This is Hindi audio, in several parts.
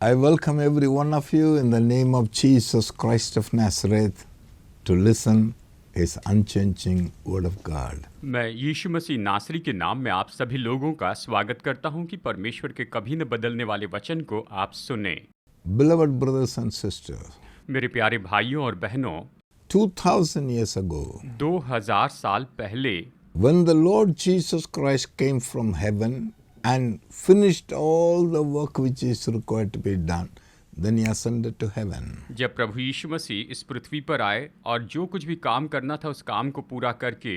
I welcome every one of you in the name of Jesus Christ of Nazareth to listen His unchanging Word of God. मैं यीशु मसीह नासरी के नाम में आप सभी लोगों का स्वागत करता हूं कि परमेश्वर के कभी न बदलने वाले वचन को आप सुने। Beloved brothers and sisters, मेरे प्यारे भाइयों और बहनों, 2000 years ago, 2000 साल पहले when the Lord Jesus Christ came from heaven and finished all the work which is required to be done, then He ascended to heaven. जब प्रभु यीशु मसीह इस पृथ्वी पर आए और जो कुछ भी काम करना था उस काम को पूरा करके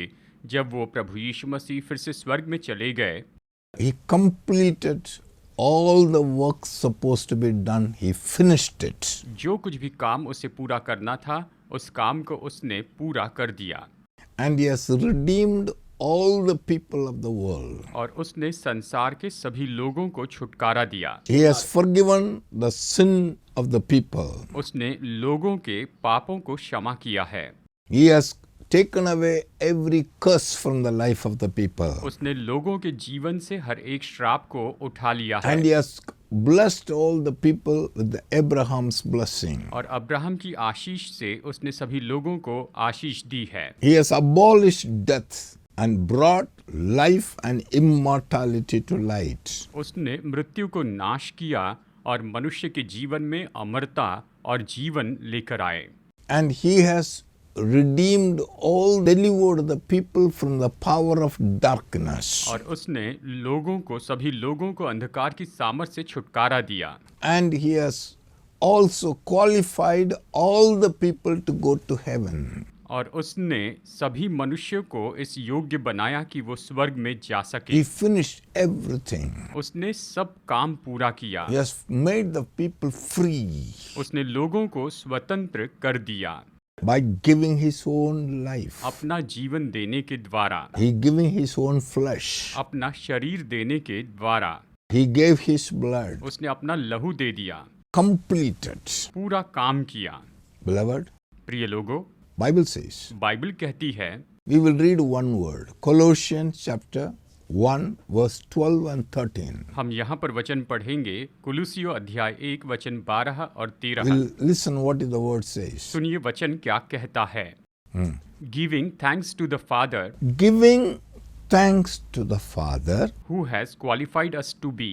जब वो प्रभु यीशु मसीह फिर से स्वर्ग में चले गए, He completed all the work supposed to be done. He finished it. जो कुछ भी काम उसे पूरा करना था उस काम को उसने पूरा कर दिया And He has redeemed all the people of the world. और उसने संसार के सभी लोगों को छुटकारा दिया। He has forgiven the sin of the people. उसने लोगों के पापों को क्षमा किया है। He has taken away every curse from the life of the people. उसने लोगों के जीवन से हर एक श्राप को उठा लिया है And He has blessed all the people with the Abraham's blessing. और अब्राहम की आशीष से उसने सभी लोगों को आशीष दी है। He has abolished death and brought life and immortality to light. उसने मृत्यु को नाश किया और मनुष्य के जीवन में अमरता और जीवन लेकर आए। And He has redeemed all, delivered the people from the power of darkness. और उसने लोगों को सभी लोगों को अंधकार की सामर्थ से छुटकारा दिया। And He has also qualified all the people to go to heaven. और उसने सभी मनुष्यों को इस योग्य बनाया कि वो स्वर्ग में जा सके। He finished everything. उसने सब काम पूरा किया। He has made the people free उसने लोगों को स्वतंत्र कर दिया by giving His own life. अपना जीवन देने के द्वारा, He giving His own flesh. अपना शरीर देने के द्वारा। He gave His blood. उसने अपना लहू दे दिया, Completed. पूरा काम किया। Beloved, प्रिय लोगों, Bible says, बाइबल कहती है, we will read one word. Colossians chapter 1 verse 12 and 13. हम यहाँ पर वचन पढ़ेंगे कुलुसियो अध्याय 1 वचन 12 और 13। We'll listen what the word says. सुनिए वचन क्या कहता है। Giving thanks to the father Giving thanks to the Father who has qualified us to be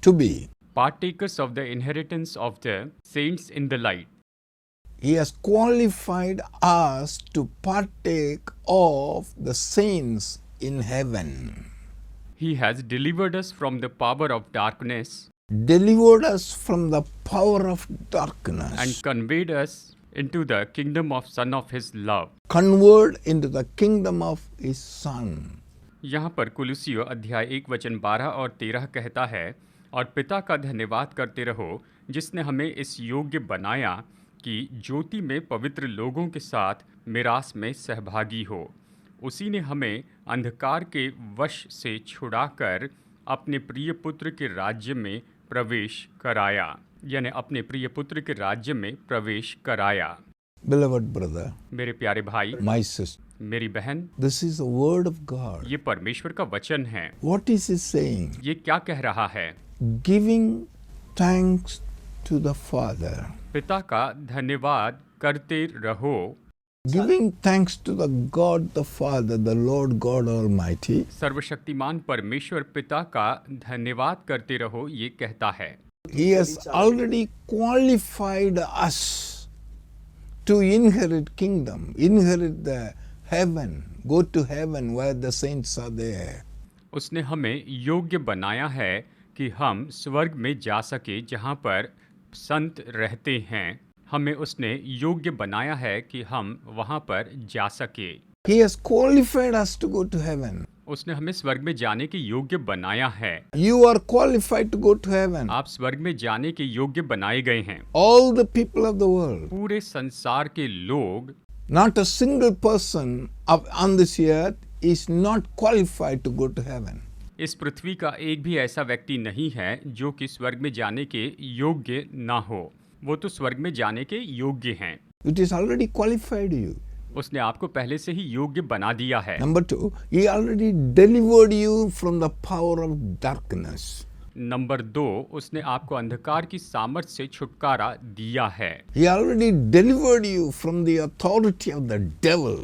to be. partakers of the inheritance of the saints in the light. He has qualified us to partake of the saints in heaven. He has delivered us from the power of darkness Delivered us from the power of darkness. and conveyed us into the kingdom of Son of His love. Convert into the kingdom of His Son. यहाँ पर कुलुसियो अध्याय 1 वचन 12 और 13 कहता है, और पिता का धन्यवाद करते रहो जिसने हमें इस योग्य बनाया कि ज्योति में पवित्र लोगों के साथ मिरास में सहभागी हो। उसी ने हमें अंधकार के वश से छुड़ाकर अपने प्रिय पुत्र के राज्य में प्रवेश कराया, यानी अपने प्रिय पुत्र के राज्य में प्रवेश कराया। Beloved brother, मेरे प्यारे भाई, my sister, मेरी बहन, this is the word of God. ये परमेश्वर का वचन है। What is He saying? ये क्या कह रहा है? Giving thanks to the Father. पिता का धन्यवाद करते रहो। Giving thanks to the God the Father, the Lord God Almighty. सर्वशक्तिमान परमेश्वर पिता का धन्यवाद करते रहो, ये कहता है। He has already qualified us to inherit kingdom, inherit the heaven, go to heaven where the saints are there. उसने हमें योग्य बनाया है कि हम स्वर्ग में जा सके जहाँ पर संत रहते हैं। हमें उसने योग्य बनाया है कि हम वहाँ पर जा सके। He has qualified us to go to heaven. उसने हमें स्वर्ग में जाने के योग्य बनाया है। You are qualified to go to heaven. आप स्वर्ग में जाने के योग्य बनाए गए हैं। All the people of the world. पूरे संसार के लोग, Not a single person on this earth is not qualified to go to heaven. इस पृथ्वी का एक भी ऐसा व्यक्ति नहीं है जो कि स्वर्ग में जाने के योग्य ना हो। वो तो स्वर्ग में जाने के योग्य हैं। It is already qualified you. उसने आपको पहले से ही योग्य बना दिया है। Number 2, He already delivered you from the power of darkness. Number 2, उसने आपको अंधकार की सामर्थ से छुटकारा दिया है। He already delivered you from the authority of the devil.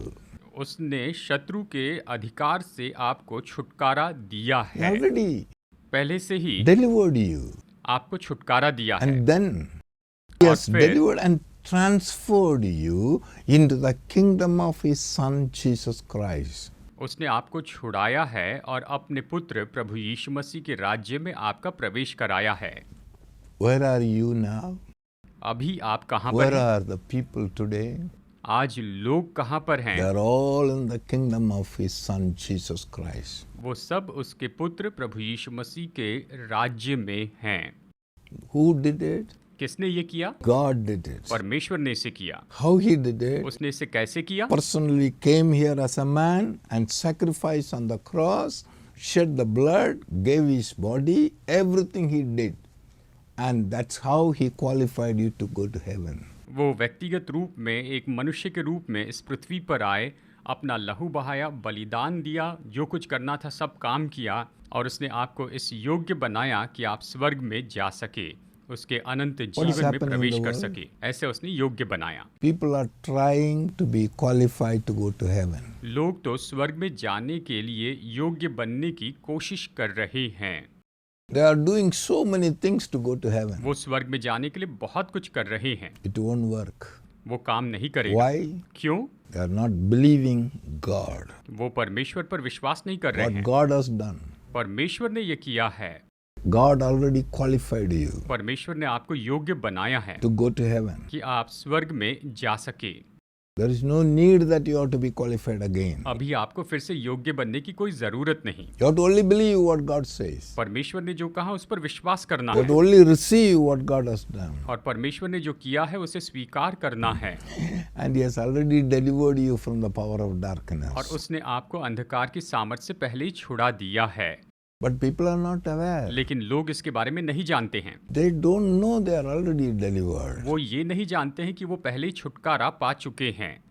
उसने शत्रु के अधिकार से आपको छुटकारा दिया He है। already पहले से ही delivered you. आपको छुटकारा दिया है। And then He has फिर- delivered and transferred you into the kingdom of His Son Jesus Christ. उसने आपको छुड़ाया है और अपने पुत्र प्रभु यीशु मसीह के राज्य में आपका प्रवेश कराया है। Where are you now? अभी आप कहाँ पर Where हैं? are the people today? आज लोग कहाँ पर They हैं? are all in the kingdom of His Son Jesus Christ. वो सब उसके पुत्र प्रभु यीशु मसीह के राज्य में हैं। Who did it? किसने ये किया? God did it. परमेश्वर ने इसे किया। How He did it? उसने इसे कैसे किया? Personally came here as a man and sacrificed on the cross, shed the blood, gave His body, everything He did. And that's how He qualified you to go to heaven. वो व्यक्तिगत रूप में एक मनुष्य के रूप में इस पृथ्वी पर आए, अपना लहू बहाया, बलिदान दिया, जो कुछ करना था सब काम किया और उसने आपको इस योग्य बनाया कि आप स्वर्ग में जा सके, उसके अनंत जीवन में happening in प्रवेश the कर world? सके। ऐसे उसने योग्य बनाया। People are trying to be qualified to go to heaven. लोग तो स्वर्ग में जाने के लिए योग्य बनने की कोशिश कर रहे हैं। They are doing so many things to go to heaven. वो स्वर्ग में जाने के लिए बहुत कुछ कर रहे हैं। It won't work. वो काम नहीं करेगा। Why? क्यों? They are not believing God. वो परमेश्वर पर विश्वास नहीं कर रहे What हैं। God has done. परमेश्वर ने ये किया है। God already qualified you परमेश्वर ने आपको योग्य बनाया है to go to heaven. कि आप स्वर्ग में जा सके। There is no need that you have to be qualified again. अभी आपको फिर से योग्य बनने की कोई जरूरत नहीं। You have to only believe what God says. परमेश्वर ने जो कहा उस पर विश्वास करना You have है to only receive what God has done. और परमेश्वर ने जो किया है उसे स्वीकार करना है। And He has already delivered you from the power of और darkness. उसने आपको अंधकार की सामर्थ से पहले ही छुड़ा दिया है। But people are not aware. लेकिन लोग इसके बारे में नहीं जानते हैं। They don't know they are already delivered. वो ये नहीं जानते हैं कि वो पहले ही छुटकारा पा चुके हैं।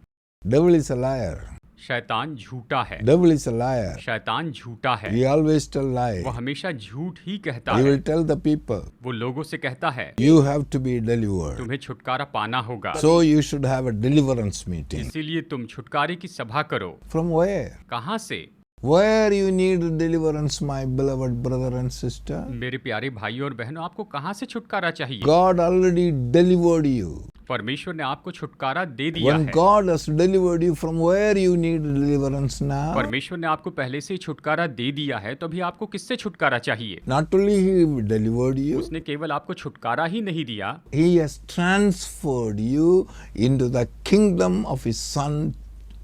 Devil is a liar. शैतान झूठा है। Devil is a liar. शैतान झूठा है। He always tell lie. वो हमेशा झूठ ही कहता He है। will tell the people, वो लोगों से कहता है you have to be delivered. तुम्हें छुटकारा पाना होगा, So you should have a deliverance meeting. इसीलिए तुम छुटकारे की सभा करो। From where? कहाँ से? Where you need deliverance, my beloved brother and sister? मेरे प्यारे भाइयों और बहनों, आपको कहाँ से छुटकारा चाहिए? God already delivered you. परमेश्वर ने आपको छुटकारा दे दिया When है। God has delivered you, from where you need deliverance now? परमेश्वर ने आपको पहले से ही छुटकारा दे दिया है, तो अभी आपको किससे छुटकारा चाहिए? Not only He delivered you, उसने केवल आपको छुटकारा ही नहीं दिया, He has transferred you into the kingdom of His Son,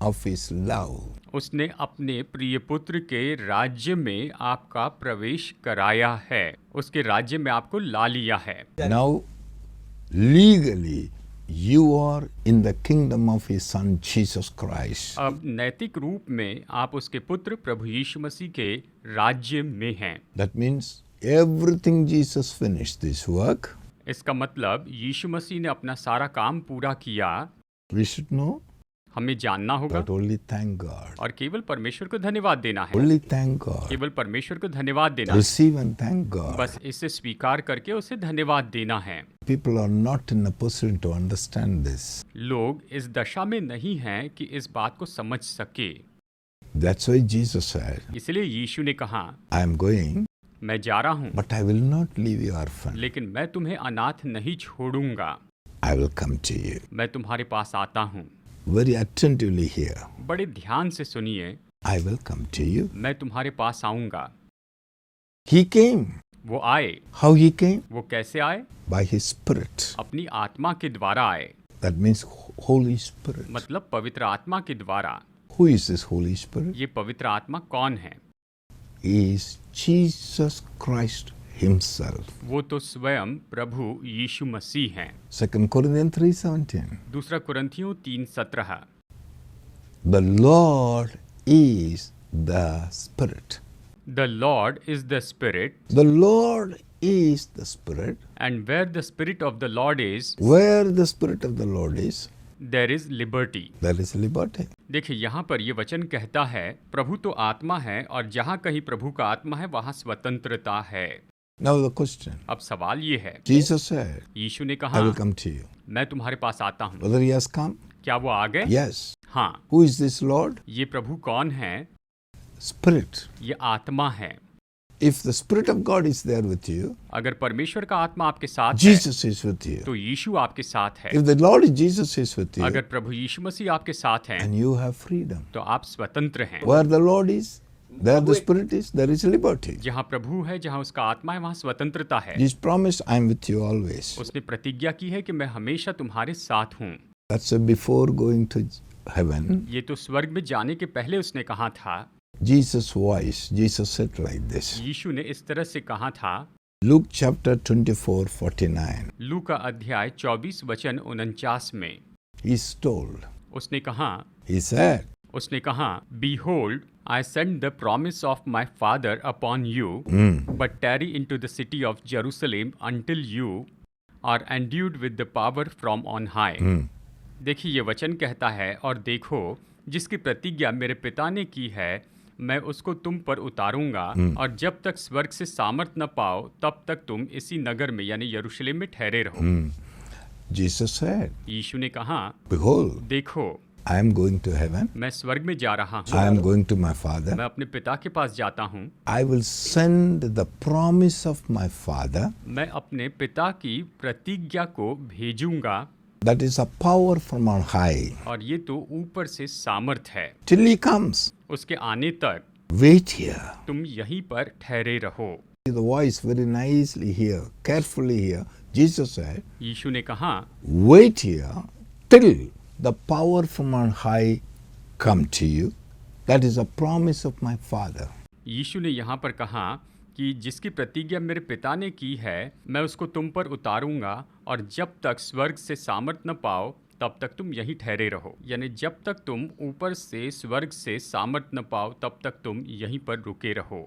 of His love. उसने अपने प्रिय पुत्र के राज्य में आपका प्रवेश कराया है, उसके राज्य में आपको ला लिया है। Now, legally, you are in the kingdom of His Son, Jesus Christ. अब नैतिक रूप में आप उसके पुत्र प्रभु यीशु मसीह के राज्य में हैं। That means everything Jesus finished this work, इसका मतलब यीशु मसीह ने अपना सारा काम पूरा किया। we should know, हमें जानना होगा but only thank God. और केवल परमेश्वर को धन्यवाद देना है। Only thank God. केवल परमेश्वर को धन्यवाद देना है। Receive and thank God. बस इसे स्वीकार करके उसे धन्यवाद देना है। People are not in a position to understand this. लोग इस दशा में नहीं हैं कि इस बात को समझ सके। That's why Jesus said, इसलिए यीशु ने कहा, I am going, मैं जा रहा हूँ, but I will not leave you orphan. लेकिन मैं तुम्हें अनाथ नहीं छोड़ूंगा। I will come to you. मैं तुम्हारे पास आता हूँ। Very attentively here. बड़े ध्यान से सुनिए, I will come to you. मैं तुम्हारे पास आऊंगा। He came. वो आए। How He came? वो कैसे आए? By His Spirit. अपनी आत्मा के द्वारा आए। That means Holy Spirit. मतलब पवित्र आत्मा के द्वारा। Who is this Holy Spirit? ये पवित्र आत्मा कौन है? He is Jesus Christ Himself. वो तो स्वयं प्रभु यीशु मसीह हैं। 2 Corinthians 3:17. दूसरा कुरिन्थियों 3:17। The Lord is the Spirit. The Lord is the Spirit, The Lord is the Spirit. and where the Spirit of the Lord is, Where the Spirit of the Lord is, there is liberty. There is liberty. देखिए यहाँ पर ये वचन कहता है प्रभु तो आत्मा है और जहाँ कहीं प्रभु का आत्मा है वहाँ स्वतंत्रता है। Now the question. अब सवाल ये है, Jesus said, यीशु ने I कहा will come to you. मैं तुम्हारे पास आता हूँ। Whether he has come? क्या वो आ गए? Yes. हाँ। Who is this Lord? ये प्रभु कौन है? Spirit. ये आत्मा है। If the Spirit of God is there with you, अगर परमेश्वर का आत्मा आपके साथ है Jesus is with you. तो यीशु आपके साथ है। If the Lord Jesus is with you, अगर प्रभु यीशु मसीह आपके साथ हैं and you have freedom. तो आप स्वतंत्र हैं। Where the Lord is, there the Spirit is, there is liberty. जहाँ प्रभु है, जहाँ उसका आत्मा है, वहाँ स्वतंत्रता है। Jesus promised, I am with you always. उसने प्रतिज्ञा की है कि मैं हमेशा तुम्हारे साथ हूँ। That's before going to heaven. ये तो स्वर्ग में जाने के पहले उसने कहा था। Jesus' voice, Jesus said like this. यीशु ने इस तरह से कहा था। Luke chapter 24:49. लू का अध्याय 24 वचन 49 में He's told. उसने कहा, He said, Behold, I send the promise of my Father upon you, but tarry into the city of Jerusalem until you are endued with the power from on high. देखिए ये वचन कहता है, और देखो जिसकी प्रतिज्ञा मेरे पिता ने की है मैं उसको तुम पर उतारूंगा, और जब तक स्वर्ग से सामर्थ न पाओ तब तक तुम इसी नगर में यानी यरूशलेम में ठहरे रहो। Jesus said, यीशु ने कहा, Behold, देखो I am going to heaven. मैं स्वर्ग में जा रहा I हूँ, am going to my Father. मैं अपने पिता के पास जाता हूँ। I will send the promise of my Father. मैं अपने पिता की प्रतिज्ञा को भेजूंगा, That is a power from on high. और ये तो ऊपर से सामर्थ है। Till he comes, उसके आने तक wait here. तुम यहीं पर ठहरे रहो। The voice very nicely here, carefully here. Jesus said, यीशु ने कहा, wait here till the power from on high come to you. That is a promise of my Father. यीशु ने यहाँ पर कहा कि जिसकी प्रतिज्ञा मेरे पिता ने की है मैं उसको तुम पर उतारूंगा, और जब तक स्वर्ग से सामर्थ न पाओ तब तक तुम यहीं ठहरे रहो। यानी जब तक तुम ऊपर से स्वर्ग से सामर्थ न पाओ तब तक तुम यहीं पर रुके रहो।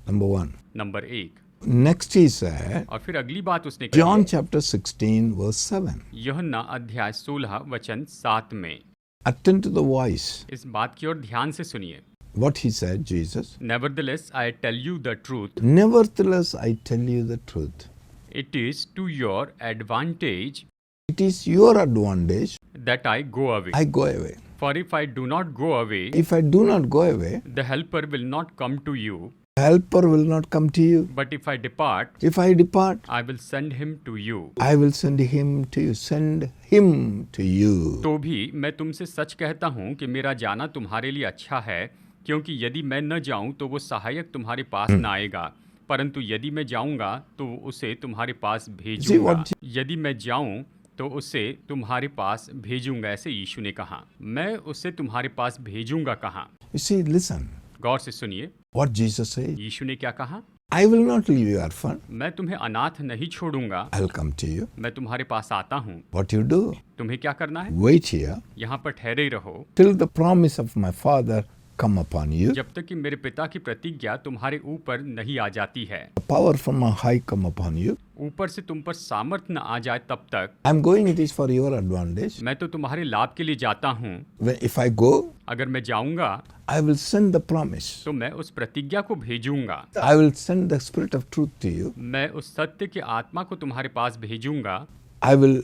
Number 1. Number 1। Next he said, और फिर अगली बात उसने John कही, chapter 16 verse 7. यूहन्ना अध्याय 16 वचन 7 में। Attend to the voice. इस बात की ओर ध्यान से सुनिए। What he said, Jesus. Nevertheless, I tell you the truth. Nevertheless, I tell you the truth. It is to your advantage It is your advantage that I go away. I go away. For if I do not go away, If I do not go away, the Helper will not come to you. helper will not come to you. But if I depart, If I depart, I will send him to you. I will send him to you. Send him to you. तो भी मैं तुमसे सच कहता हूँ कि मेरा जाना तुम्हारे लिए अच्छा है, क्योंकि यदि मैं न जाऊँ तो वो सहायक तुम्हारे पास न आएगा, परंतु यदि मैं जाऊँगा तो उसे तुम्हारे पास भेजूंगा। यदि मैं जाऊँ तो उसे तुम्हारे पास भेजूंगा, ऐसे यीशु ने कहा। मैं उसे तुम्हारे पास भेजूंगा कहाँ? You see, listen. गौर से सुनिए What Jesus said. यीशु ने क्या कहा। I will not leave you orphan. मैं तुम्हें अनाथ नहीं छोड़ूंगा, I'll come to you. मैं तुम्हारे पास आता हूँ। What you do? तुम्हें क्या करना है? Wait here यहाँ पर ठहरे रहो till the promise of my Father come upon you. जब तक कि मेरे पिता की प्रतिज्ञा तुम्हारे ऊपर नहीं आ जाती है, The power from on high come upon you. ऊपर से तुम पर सामर्थ न आ जाए तब तक। I'm going, it is for your advantage. मैं तो तुम्हारे लाभ के लिए जाता हूँ। If I go, अगर मैं जाऊंगा I will send the promise. तो मैं उस प्रतिज्ञा को भेजूंगा। I will send the Spirit of truth to you. मैं उस सत्य की आत्मा को तुम्हारे पास भेजूंगा। I will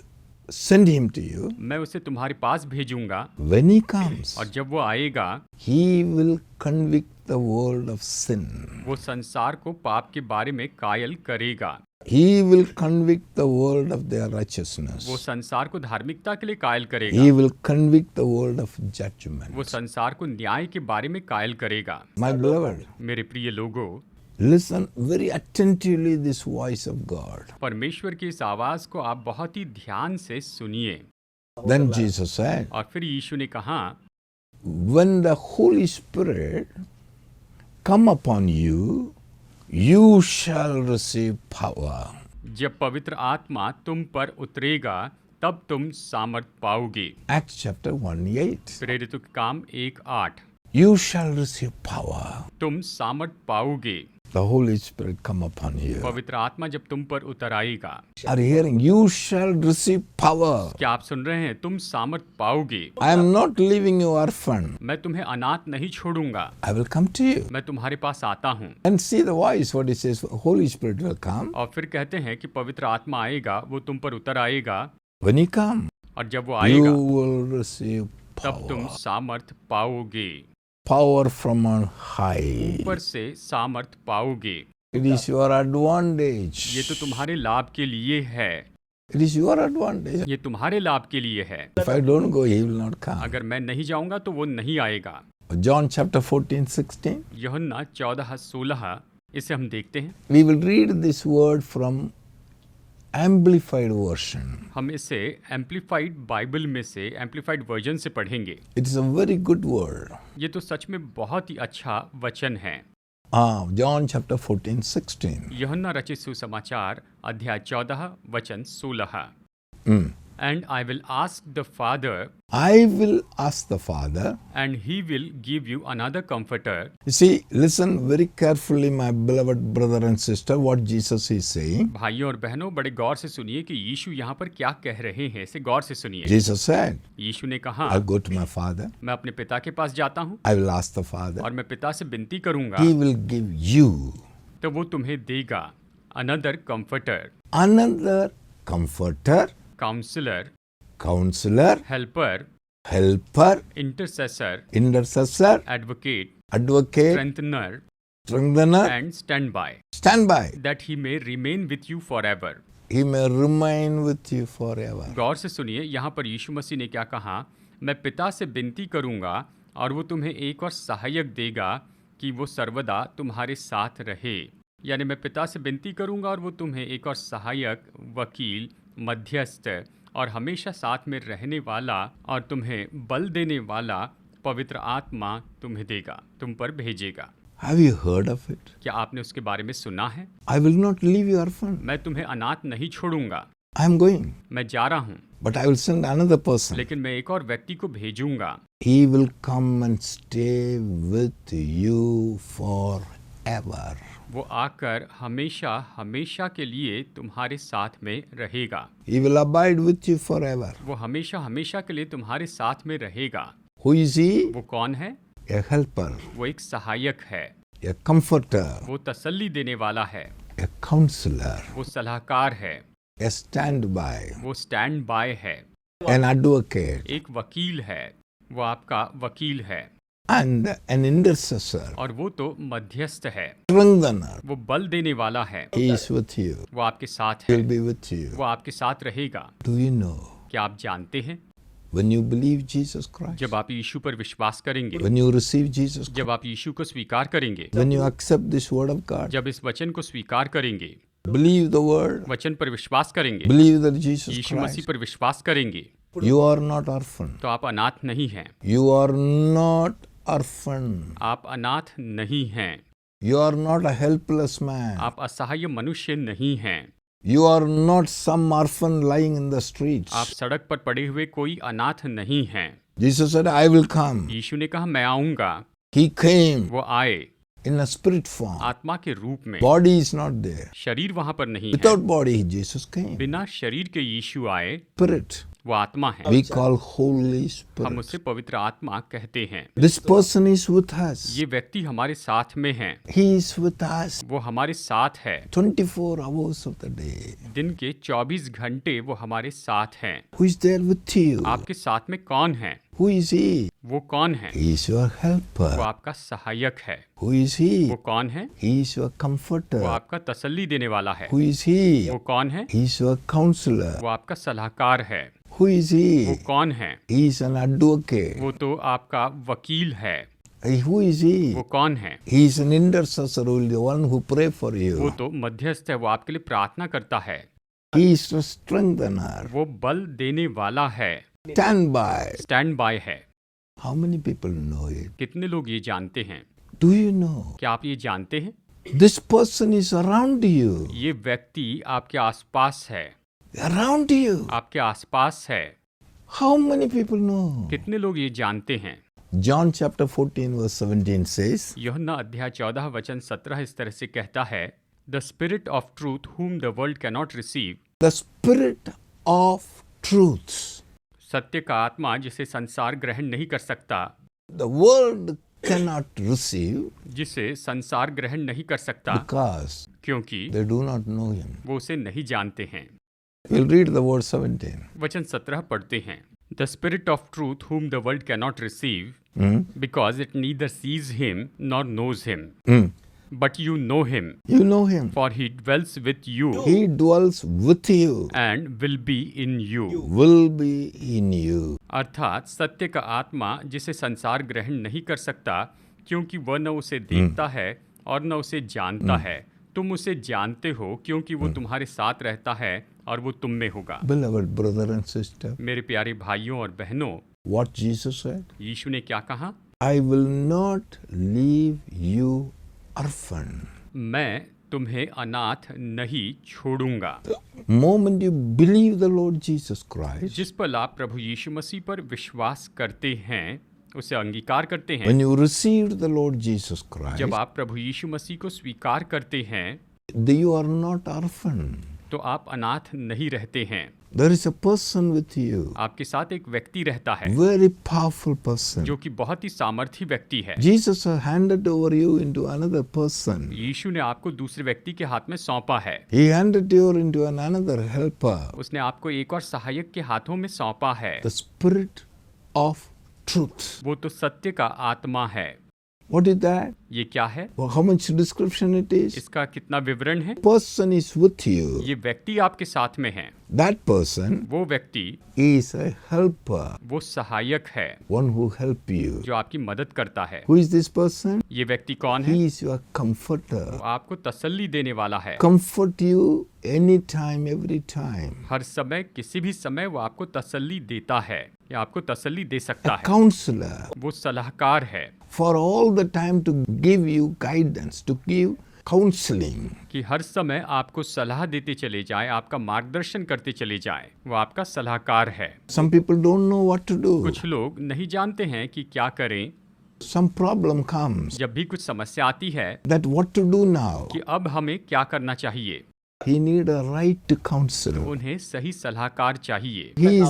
send him to you. मैं उसे तुम्हारे पास भेजूंगा। When he comes, और जब वो आएगा he will convict the world of sin. वो संसार को पाप के बारे में कायल करेगा। He will convict the world of their righteousness. वो संसार को धार्मिकता के लिए कायल करेगा। He will convict the world of judgment. वो संसार को न्याय के बारे में कायल करेगा। My beloved, मेरे प्रिय लोगों, listen very attentively this voice of God. परमेश्वर की इस आवाज को आप बहुत ही ध्यान से सुनिए। Then Jesus said, और फिर यीशु ने कहा, when the Holy Spirit come upon you, you shall receive power. जब पवित्र आत्मा तुम पर उतरेगा तब तुम सामर्थ पाओगे। Acts chapter 1:8. प्रेरितों के काम 1:8। You shall receive power. तुम सामर्थ पाओगे। the Holy Spirit come upon you. पवित्र आत्मा जब तुम पर उतर आएगा। Are you hearing? You shall receive power. क्या आप सुन रहे हैं? तुम सामर्थ पाओगे। I am not leaving you orphan. मैं तुम्हें अनाथ नहीं छोड़ूंगा। I will come to you. मैं तुम्हारे पास आता हूँ। And see the voice, what it says, Holy Spirit will come. और फिर कहते हैं कि पवित्र आत्मा आएगा, वो तुम पर उतर आएगा। When he come, और जब वो you आएगा will receive तब तुम power. सामर्थ पाओगे। Power from on high. ऊपर से सामर्थ पाओगे। It is your advantage. ये तो तुम्हारे लाभ के लिए है। It is your advantage. ये तुम्हारे लाभ के लिए है। If I don't go, he will not come. अगर मैं नहीं जाऊंगा तो वो नहीं आएगा। John chapter 14:16. यूहन्ना 14:16 इसे हम देखते हैं। We will read this word from Amplified version. हम इसे एम्पलीफाइड बाइबल में से एम्पलीफाइड वर्जन से पढ़ेंगे। It is a very good word. ये तो सच में बहुत ही अच्छा वचन है। John chapter 14:16. यूहन्ना रचित सुसमाचार अध्याय 14 वचन 16। And I will ask the Father, I will ask the Father. and He will give you another Comforter. You see, listen very carefully, my beloved brother and sister, what Jesus is saying. भाइयों और बहनों, बड़े गौर से सुनिए कि यीशु यहाँ पर क्या कह रहे हैं। इसे गौर से सुनिए। Jesus said, यीशु ने कहा, I'll go to my Father. मैं अपने पिता के पास जाता हूँ I will ask the Father. और मैं पिता से विनती करूंगा, He will give you तो वो तुम्हें देगा another comforter, another comforter, counsellor, counselor, helper, helper, इंटरसेसर, intercessor, advocate, advocate, स्ट्रेंथनर strengthener, and stand by, stand by. That he may remain with you for ever. He may remain with you forever. गौर से सुनिए, यहाँ पर यीशु मसीह ने क्या कहा, मैं पिता से विनती करूंगा और वो तुम्हें एक और सहायक देगा कि वो सर्वदा तुम्हारे साथ रहे। यानी मैं पिता से विनती करूंगा और वो तुम्हें एक और सहायक, वकील, मध्यस्थ और हमेशा साथ में रहने वाला और तुम्हें बल देने वाला पवित्र आत्मा तुम्हें देगा, तुम पर भेजेगा। Have you heard of it? क्या आपने उसके बारे में सुना है? I will not leave you orphan. मैं तुम्हें अनाथ नहीं छोड़ूंगा। I am going, मैं जा रहा हूँ, but I will send another person. लेकिन मैं एक और व्यक्ति को भेजूंगा। He will come and stay with you forever. वो आकर हमेशा हमेशा के लिए तुम्हारे साथ में रहेगा। He will abide with you forever. वो हमेशा हमेशा के लिए तुम्हारे साथ में रहेगा। Who is he? वो कौन है? A helper, वो एक सहायक है, a comforter, वो तसल्ली देने वाला है, a counselor, वो सलाहकार है, a standby, वो स्टैंड बाय है, an advocate, एक वकील है, वो आपका वकील है, and an intercessor, और वो तो मध्यस्थ है, strengthener. वो बल देने वाला है, He is with you. वो आपके साथ He है, will be with you. वो आपके साथ रहेगा। Do you know? क्या आप जानते हैं? When you believe Jesus Christ, जब आप यीशु पर विश्वास करेंगे, when you receive Jesus Christ, जब आप यीशु को स्वीकार करेंगे, when you accept this word of God, जब इस वचन को स्वीकार करेंगे, believe the word, वचन पर विश्वास करेंगे, believe that Jesus Yeshu Masih Christ, पर विश्वास करेंगे, you are not orphan. तो आप अनाथ नहीं हैं। You are not orphan. आप अनाथ नहीं हैं। You are not a helpless man. आप असहाय मनुष्य नहीं हैं। You are not some orphan lying in the streets. आप सड़क पर पड़े हुए कोई अनाथ नहीं हैं। Jesus said, I will come. यीशु ने कहा, मैं आऊंगा। He came वो आए in a spirit form. आत्मा के रूप में। Body is not there. शरीर वहां पर नहीं है। Without body, Jesus came. बिना शरीर के यीशु आए। Spirit. वो आत्मा है। We call Holy हम Spirit. उसे पवित्र आत्मा कहते हैं। This person is with us. ये व्यक्ति हमारे साथ में है। He is with us वो हमारे साथ है। 24 hours of the day. दिन के 24 घंटे वो हमारे साथ हैं। Who is there with you? आपके साथ में कौन है? Who is he? वो कौन है? He is your वो helper. आपका सहायक है। Who is he? वो कौन है? He is your वो comforter. आपका तसल्ली देने वाला है। Who is he? वो कौन है? He is your counselor. वो आपका सलाहकार है। Who is वो he? कौन है? He is an advocate. वो तो आपका वकील है। Who is he? वो कौन है? He is an intercessor, the one who pray for वो you. तो मध्यस्थ है, वो आपके लिए प्रार्थना करता है। He is a strengthener. वो बल देने वाला है, Stand by. स्टैंड बाय है। How many people know it? कितने लोग ये जानते हैं? Do you know? क्या आप ये जानते हैं? This person is around you. ये व्यक्ति आपके आसपास है, Around you. आपके आसपास है। How many people know? कितने लोग ये जानते हैं? John chapter 14 verse 17 says, यूहन्ना अध्याय 14 वचन 17 इस तरह से कहता है, the spirit of truth whom the world cannot receive, the Spirit of truth. सत्य का आत्मा जिसे संसार ग्रहण नहीं कर सकता, The world cannot receive जिसे संसार ग्रहण नहीं कर सकता, because क्योंकि they do not know him. वो उसे नहीं जानते हैं। We'll read the verse 17. वचन 17 पढ़ते हैं, the spirit of truth whom the world cannot receive, Hmm? because it neither sees him nor knows him, Hmm. but you know him, You know him. for he dwells with you He dwells with you, and will be in you। will be in you. अर्थात सत्य का आत्मा जिसे संसार ग्रहण नहीं कर सकता, क्योंकि वह न उसे देखता है और न उसे जानता है। तुम उसे जानते हो क्योंकि वो तुम्हारे साथ रहता है और वो तुम में होगा। Beloved brother and sister, मेरे प्यारे भाइयों और बहनों, what Jesus said? यीशु ने क्या कहा? I will not leave you orphan. मैं तुम्हें अनाथ नहीं छोड़ूंगा। Moment you believe the Lord Jesus Christ, जिस पल आप प्रभु यीशु मसीह पर विश्वास करते हैं, उसे अंगीकार करते हैं, when you received the Lord Jesus Christ, जब आप प्रभु यीशु मसीह को स्वीकार करते हैं, you are not orphan. तो आप अनाथ नहीं रहते हैं। There is a person with you, आपके साथ एक व्यक्ति रहता है, very powerful person. जो कि बहुत ही सामर्थी व्यक्ति है। Jesus has handed over you into another person. यीशु ने आपको दूसरे व्यक्ति के हाथ में सौंपा है। He handed you into another helper, उसने आपको एक और सहायक के हाथों में सौंपा है। the Spirit of truth. वो तो सत्य का आत्मा है। What is that? ये क्या है? Well, how much description it is? इसका कितना विवरण है? Person is with you. ये व्यक्ति आपके साथ में है। That person वो व्यक्ति, is a helper, वो सहायक है, one who help you. जो आपकी मदद करता है। Who is this person? ये व्यक्ति कौन है? He is your comforter. वो आपको तसल्ली देने वाला है। Comfort you anytime, every time. हर समय, किसी भी समय वो आपको तसल्ली देता है या आपको तसल्ली दे सकता A है। counselor, वो सलाहकार है for all the time to give you guidance, to give counseling. कि हर समय आपको सलाह देते चले जाए, आपका मार्गदर्शन करते चले जाए। वो आपका सलाहकार है। Some people don't know what to do. कुछ लोग नहीं जानते हैं कि क्या करें। Some problem comes, जब भी कुछ समस्या आती है that what to do now. कि अब हमें क्या करना चाहिए, He need a right counselor. उन्हें सही सलाहकार चाहिए। He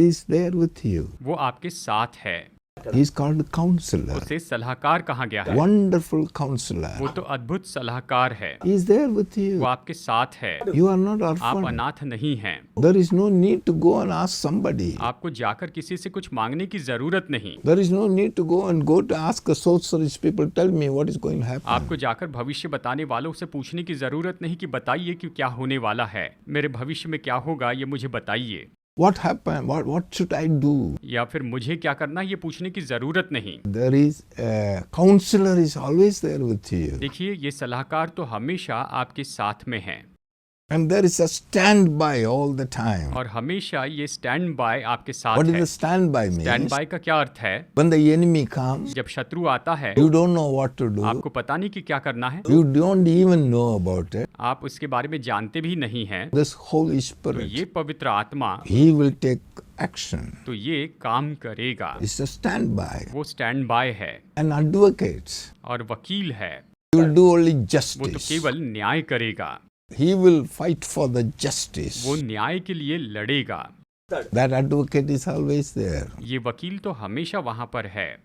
is there with you. वो आपके साथ है। He is called counselor. उसे सलाहकार कहा गया है। Wonderful counselor. वो तो अद्भुत सलाहकार है। He is there with वो you. आपके साथ है। You are not आप orphan. अनाथ नहीं हैं। There is no need to go and ask somebody. आपको जाकर किसी से कुछ मांगने की जरूरत नहीं। There is no need to go to ask the sorcerers people, tell me what is going to happen. आपको जाकर भविष्य बताने वालों से पूछने की जरूरत नहीं कि बताइए कि क्या होने वाला है, मेरे भविष्य में क्या होगा, ये मुझे बताइए। What happened? What should I do? या फिर मुझे क्या करना, ये पूछने की जरूरत नहीं। There is a counselor is always there with you. देखिए, ये सलाहकार तो हमेशा आपके साथ में है And there is a standby all the time. और हमेशा ये स्टैंड बाय आपके साथ What is है। the standby stand means? By का क्या अर्थ है? When the enemy comes, जब शत्रु आता है, you don't know what to do. आपको पता नहीं कि क्या करना है, You don't even know about it. आप उसके बारे में जानते भी नहीं हैं, This Holy तो Spirit, ये पवित्र आत्मा He will take action. तो ये काम करेगा। It's a standby. वो स्टैंड बाय है An advocate, और वकील है। He will do only वो तो justice. केवल न्याय करेगा, He will fight for the justice. वो न्याय के लिए लड़ेगा। That advocate is always there. ये वकील तो हमेशा वहां पर है।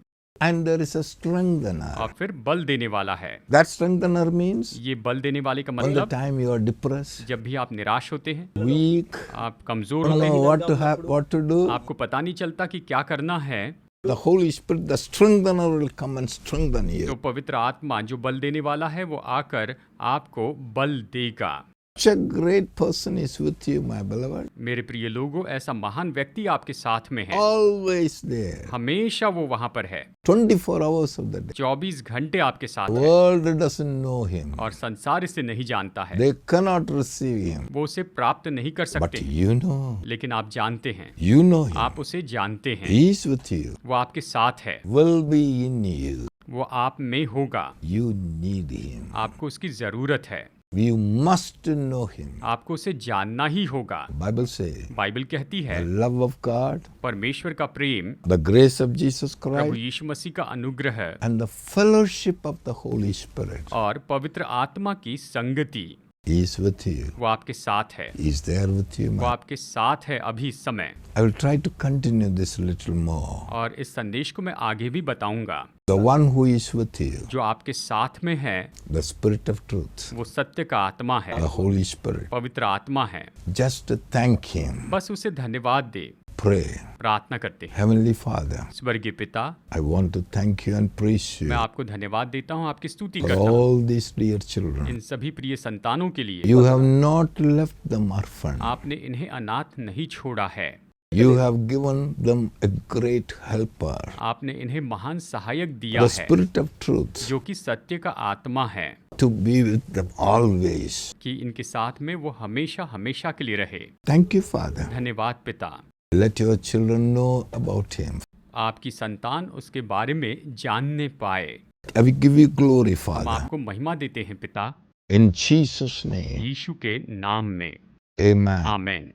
And there is a strengthener. और फिर बल देने वाला है। That strengthener means ये बल देने वाले का all the मतलब, time you are depressed, जब भी आप निराश होते हैं, weak, आप कमजोर don't होते know हैं, what to do. आपको पता नहीं चलता कि क्या करना है, The Holy Spirit, the strengthener will come and strengthen तो you. पवित्र आत्मा जो बल देने वाला है वो आकर आपको बल देगा। Such a great person is with you, my beloved. मेरे प्रिय लोगों, ऐसा महान व्यक्ति आपके साथ में है। Always there. हमेशा वो वहां पर है, 24 hours of the day. 24 घंटे आपके साथ The है world doesn't know him. और संसार इसे नहीं जानता है। They cannot receive him. वो उसे प्राप्त नहीं कर But सकते, you know. लेकिन आप जानते हैं, You know him. आप उसे जानते हैं। He is with you. वो आपके साथ है, Will be in you. वो आप में होगा, You need him. आपको उसकी जरूरत है। You must know him. आपको उसे जानना ही होगा। Bible says, बाइबल कहती है the love of God, परमेश्वर का प्रेम, the grace of Jesus Prabhu Christ, यीशु मसीह का अनुग्रह and the fellowship of the Holy Spirit और पवित्र आत्मा की संगति is with you. वो आपके साथ है। Is there with you, वो man. आपके साथ है अभी इस समय। I will try to continue this a little more. और इस संदेश को मैं आगे भी बताऊंगा। The one who is with you, जो आपके साथ में है the Spirit of truth, वो सत्य का आत्मा है, the Holy Spirit. पवित्र आत्मा है। Just thank him. बस उसे धन्यवाद दे। Pray. प्रार्थना करते हैं। Heavenly Father, स्वर्गीय पिता, I want to thank you and praise you मैं आपको धन्यवाद देता हूँ, आपकी स्तुति for करता हूँ all these dear children. इन सभी प्रिय संतानों के लिए। You have not left them orphan. आपने इन्हें अनाथ नहीं छोड़ा है। You have given them a great helper, आपने इन्हें महान सहायक दिया the है, Spirit of truth, जो कि सत्य का आत्मा है, to be with them always. कि इनके साथ में वो हमेशा हमेशा के लिए रहे। Thank you, Father. धन्यवाद पिता। Let your children know about him. आपकी संतान उसके बारे में जानने पाए। I will give you glory, हम Father. आपको महिमा देते हैं पिता, In Jesus' name. यीशु के नाम में। Amen. आमेन।